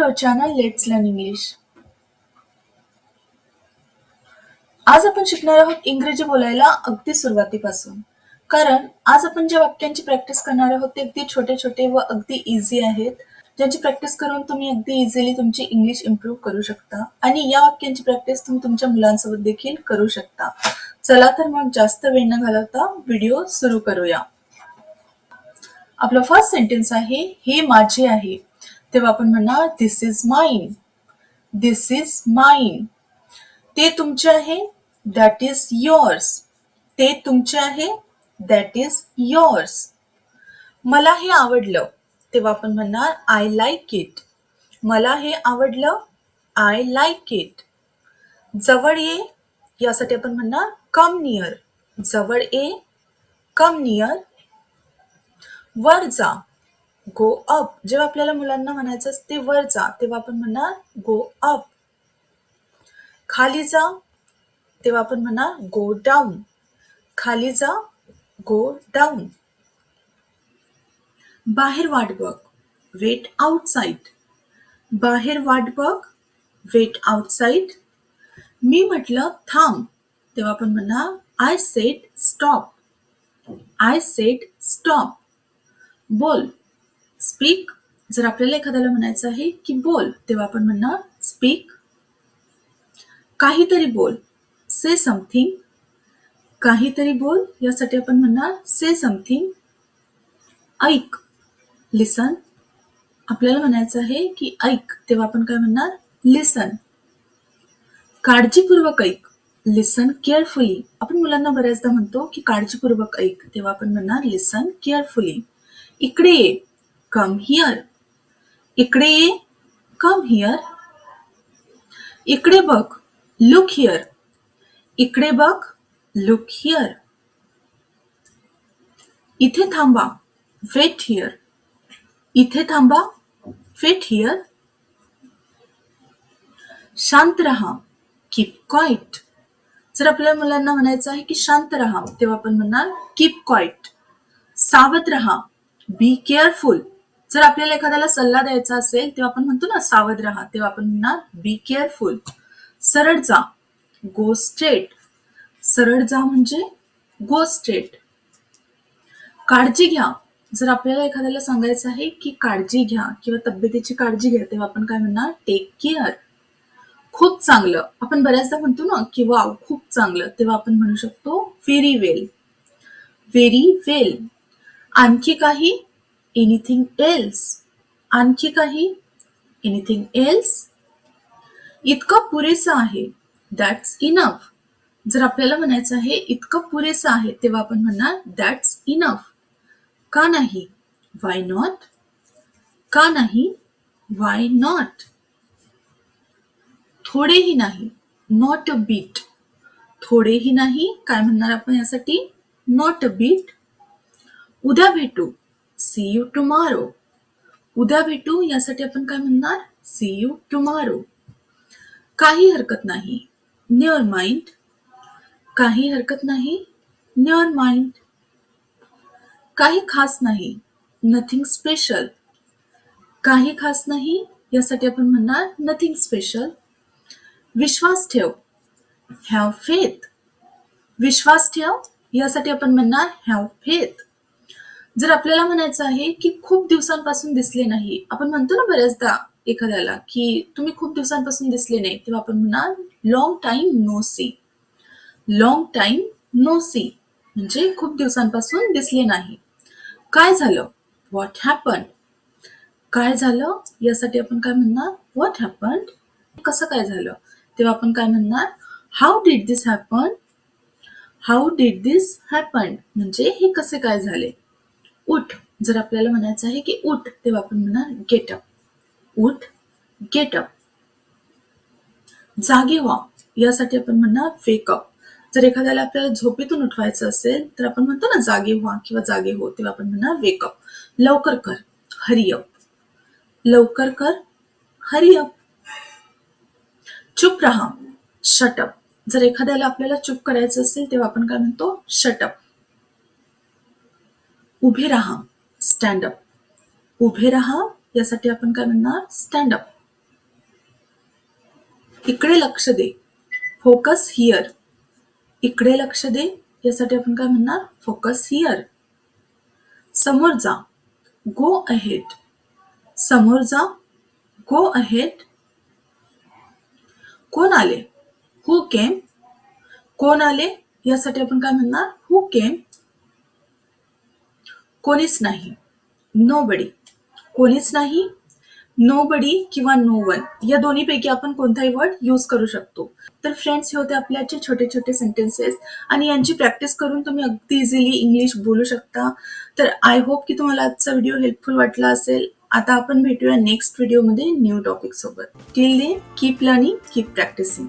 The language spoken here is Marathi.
to our channel Let's Learn English. आज आपण शिकणार आहोत इंग्रजी बोलायला अगदी सुरुवातीपासून. कारण आज आपण ज्या वाक्यांची प्रॅक्टिस करणार आहोत ते अगदी छोटे छोटे व अगदी इझी आहेत, ज्यांची प्रॅक्टिस करून तुम्ही अगदी इझिली तुमची इंग्लिश इम्प्रूव्ह करू शकता आणि या वाक्यांची प्रॅक्टिस तुम्ही तुमच्या मुलांसोबत देखील करू शकता. चला तर मग जास्त वेळ न घालवता व्हिडिओ सुरू करूया. आपलं फर्स्ट सेंटेन्स आहे, हे माझे आहे. तेव्हा आपण म्हणणार this is mine. This is mine. ते तुमचे आहे, दॅट इज युअर्स. ते तुमचे आहे, दॅट इज युअर्स. मला हे आवडलं. तेव्हा आपण म्हणणार आय लाईक इट. मला हे आवडलं, आय लाईक इट. जवळ ये, यासाठी आपण म्हणणार कम नियर. जवळ ये, कम नियर. वर जा, गो अप. जेव्हा आपल्याला मुलांना म्हणायचं असते वर जा, तेव्हा आपण म्हणणार गो अप. खाली जा, तेव्हा आपण म्हणणार गो डाऊन. खाली जा, गो डाऊन. बाहेर वाट बघ, वेट आउटसाइड. बाहेर वाट बघ, वेट आउटसाइड. मी म्हटलं थांब, तेव्हा आपण म्हणणार I said stop. I said stop. बोल, स्पीक. जर आपल्याला एखाद्याला म्हणायचं आहे की बोल, तेव्हा आपण म्हणणार स्पीक. काहीतरी बोल, से समथिंग. काहीतरी बोल, यासाठी आपण म्हणणार से समथिंग. ऐक, लिसन. आपल्याला म्हणायचं आहे की ऐक, तेव्हा आपण काय म्हणणार लिसन. काळजीपूर्वक ऐक, लिसन केअरफुली. आपण मुलांना बऱ्याचदा म्हणतो की काळजीपूर्वक ऐक, तेव्हा आपण म्हणणार लिसन केअरफुली. इकडे ये, कम हिअर. इकडे ये, कम हिअर. इकडे बघ, लुक हिअर. इकडे बघ, लुक हिअर. इथे थांबा, वेट हिअर. इथे थांबा, वेट हिअर. शांत रहा, कीप क्वाइट. जर आपल्या मुलांना म्हणायचं आहे की शांत रहा, तेव्हा आपण म्हणणार कीप क्वाइट. सावध रहा, बी केअरफुल. जर आपल्याला एखाद्याला सल्ला द्यायचा असेल तेव्हा आपण म्हणतो ना सावध रहा, तेव्हा आपण म्हणणार बी केअरफुल. सरळ जा, गो स्ट्रेट. सरळ जा म्हणजे गो स्ट्रेट. काळजी घ्या. जर आपल्याला एखाद्याला सांगायचं आहे की काळजी घ्या किंवा तब्येतीची काळजी घ्या, तेव्हा आपण काय म्हणणार टेक केअर. खूप चांगलं. आपण बऱ्याचदा म्हणतो ना की वाव खूप चांगलं, तेव्हा आपण म्हणू शकतो व्हेरी वेल. व्हेरी वेल. आणखी काही, एनिथिंग एल्स. आणखी काही, एनिथिंग एल्स. इतकं पुरेसं आहे, दॅट्स इनफ. जर आपल्याला म्हणायचं आहे इतकं पुरेसं आहे, तेव्हा आपण म्हणणार दॅट्स इनफ. का नाही, वाय नॉट. का नाही, वाय नॉट. थोडेही नाही, नॉट अ बीट. थोडेही नाही, काय म्हणणार आपण यासाठी नॉट अ बीट. उद्या भेटू, सी यू टुमॉरो. उद्या भेटू, यासाठी आपण काय म्हणणार सी यू टुमॉरो. काही हरकत नाही, नेवर माइंड. काही हरकत नाही, नेवर माइंड. काही खास नाही, नथिंग स्पेशल. काही खास नाही, यासाठी आपण म्हणणार नथिंग स्पेशल. विश्वास ठेव, हॅव फेथ. विश्वास ठेव, यासाठी आपण म्हणणार हॅव फेथ. जर आपल्याला म्हणायचं आहे की खूप दिवसांपासून दिसले नाही, आपण म्हणतो ना बऱ्याचदा एखाद्याला की तुम्ही खूप दिवसांपासून दिसले नाही, तेव्हा आपण म्हणणार long time no see. Long time no see म्हणजे खूप दिवसांपासून दिसले नाही. काय झालं, व्हॉट हॅपन. काय झालं, यासाठी आपण काय म्हणणार व्हॉट हॅपन. कसं काय झालं, तेव्हा आपण काय म्हणणार how did this happen. How did this happen म्हणजे हे कसे काय झाले. उठ. जर आपल्याला म्हणायचं आहे की उठ, तेव्हा आपण म्हणणार गेट अप. उठ, गेट अप. जागे व्हा, यासाठी आपण म्हणणार वेक अप. जर एखाद्याला आपल्याला झोपेतून उठवायचं असेल तर आपण म्हणतो ना जागे व्हा किंवा जागे हो, तेव्हा आपण म्हणणार वेक अप. लवकर कर, हरी अप. लवकर कर, हरी अप. चुप राहा, शट अप. जर एखाद्याला आपल्याला चुप करायचं असेल तेव्हा आपण काय म्हणतो शट अप. उभे राहा, स्टँड अप. उभे राहा, यासाठी आपण काय म्हणणार स्टँड अप. इकडे लक्ष दे, फोकस हिअर. इकडे लक्ष दे यासाठी आपण काय म्हणणार, फोकस हिअर. समोर जा, गो अहेड. समोर जा, गो अहेड. कोण आले, हु केम. कोण आले यासाठी आपण काय म्हणणार, हु केम. कोणीच नाही, नोबडी. कोणीच नाही, नोबडी किंवा नो वन या दोन्हीपैकी आपण कोणताही वर्ड यूज करू शकतो. तर फ्रेंड्स, हे होते आपले आजचे छोटे छोटे सेंटेन्सेस आणि यांची प्रॅक्टिस करून तुम्ही अगदी इझिली इंग्लिश बोलू शकता. तर आय होप की तुम्हाला आजचा व्हिडिओ हेल्पफुल वाटला असेल. आता आपण भेटूया नेक्स्ट व्हिडिओमध्ये न्यू टॉपिक सोबत. Till then keep learning, keep practising.